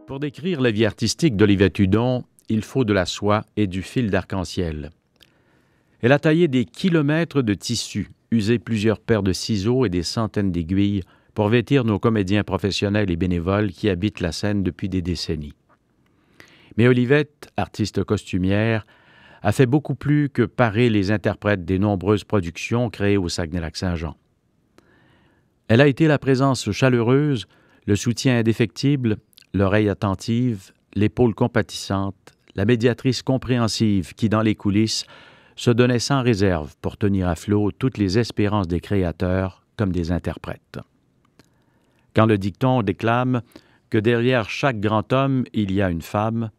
Pour décrire la vie artistique d'Olivette Hudon, il faut de la soie et du fil d'arc-en-ciel. Elle a taillé des kilomètres de tissu, usé plusieurs paires de ciseaux et des centaines d'aiguilles pour vêtir nos comédiens professionnels et bénévoles qui habitent la scène depuis des décennies. Mais Olivette, artiste costumière, a fait beaucoup plus que parer les interprètes des nombreuses productions créées au Saguenay-Lac-Saint-Jean. Elle a été la présence chaleureuse, le soutien indéfectible, l'oreille attentive, l'épaule compatissante, la médiatrice compréhensive qui, dans les coulisses, se donnait sans réserve pour tenir à flot toutes les espérances des créateurs comme des interprètes. Quand le dicton déclame que derrière chaque grand homme, il y a une femme,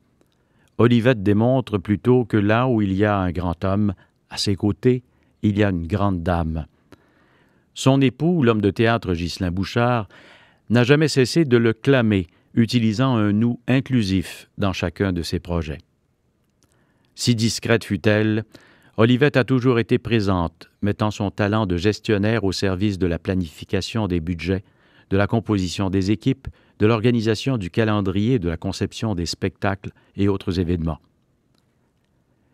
Olivette démontre plutôt que là où il y a un grand homme, à ses côtés, il y a une grande dame. Son époux, l'homme de théâtre Ghislain Bouchard, n'a jamais cessé de le clamer, utilisant un « nous » inclusif dans chacun de ses projets. Si discrète fut-elle, Olivette a toujours été présente, mettant son talent de gestionnaire au service de la planification des budgets, de la composition des équipes, de l'organisation du calendrier, de la conception des spectacles et autres événements.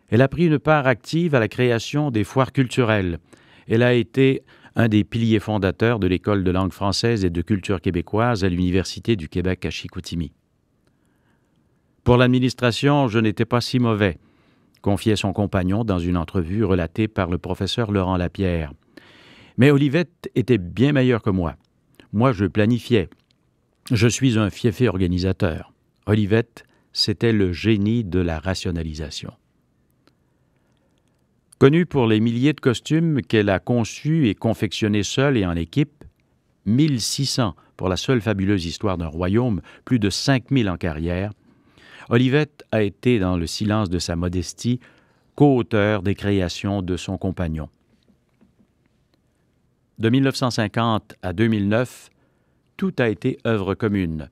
Elle a pris une part active à la création des foires culturelles. Elle a été un des piliers fondateurs de l'École de langue française et de culture québécoise à l'Université du Québec à Chicoutimi. Pour l'administration, je n'étais pas si mauvais, confiait son compagnon dans une entrevue relatée par le professeur Laurent Lapierre. Mais Olivette était bien meilleure que moi. Moi, je planifiais. Je suis un fiefé organisateur. Olivette, c'était le génie de la rationalisation. Connue pour les milliers de costumes qu'elle a conçus et confectionnés seule et en équipe, 1600 pour la seule fabuleuse histoire d'un royaume, plus de 5000 en carrière, Olivette a été, dans le silence de sa modestie, co-auteur des créations de son compagnon. De 1950 à 2009, tout a été œuvre commune.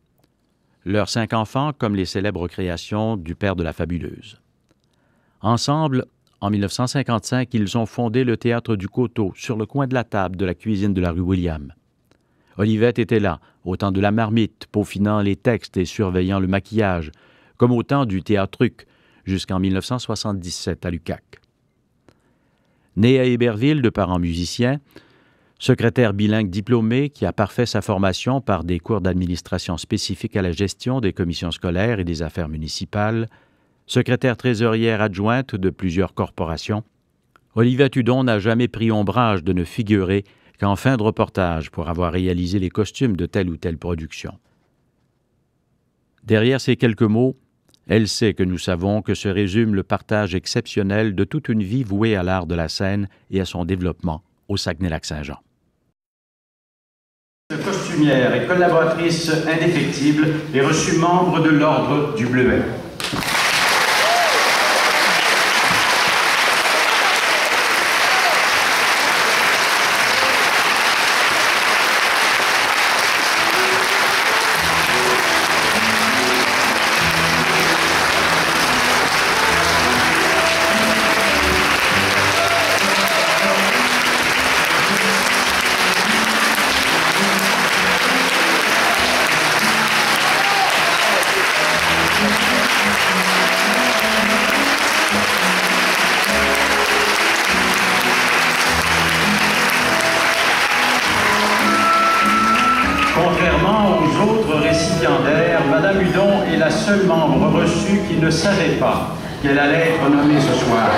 Leurs 5 enfants comme les célèbres créations du père de la fabuleuse. Ensemble, en 1955, ils ont fondé le Théâtre du Coteau, sur le coin de la table de la cuisine de la rue William. Olivette était là, au temps de la marmite, peaufinant les textes et surveillant le maquillage, comme au temps du Théâtruc, jusqu'en 1977 à l'UQAC. Née à Héberville de parents musiciens, secrétaire bilingue diplômé qui a parfait sa formation par des cours d'administration spécifiques à la gestion des commissions scolaires et des affaires municipales, secrétaire trésorière adjointe de plusieurs corporations, Olivette Hudon n'a jamais pris ombrage de ne figurer qu'en fin de reportage pour avoir réalisé les costumes de telle ou telle production. Derrière ces quelques mots, elle sait que nous savons que se résume le partage exceptionnel de toute une vie vouée à l'art de la scène et à son développement au Saguenay-Lac-Saint-Jean. Costumière et collaboratrice indéfectible est reçue membre de l'Ordre du Bleuet. Contrairement aux autres récipiendaires, Madame Hudon est la seule membre reçue qui ne savait pas qu'elle allait être nommée ce soir.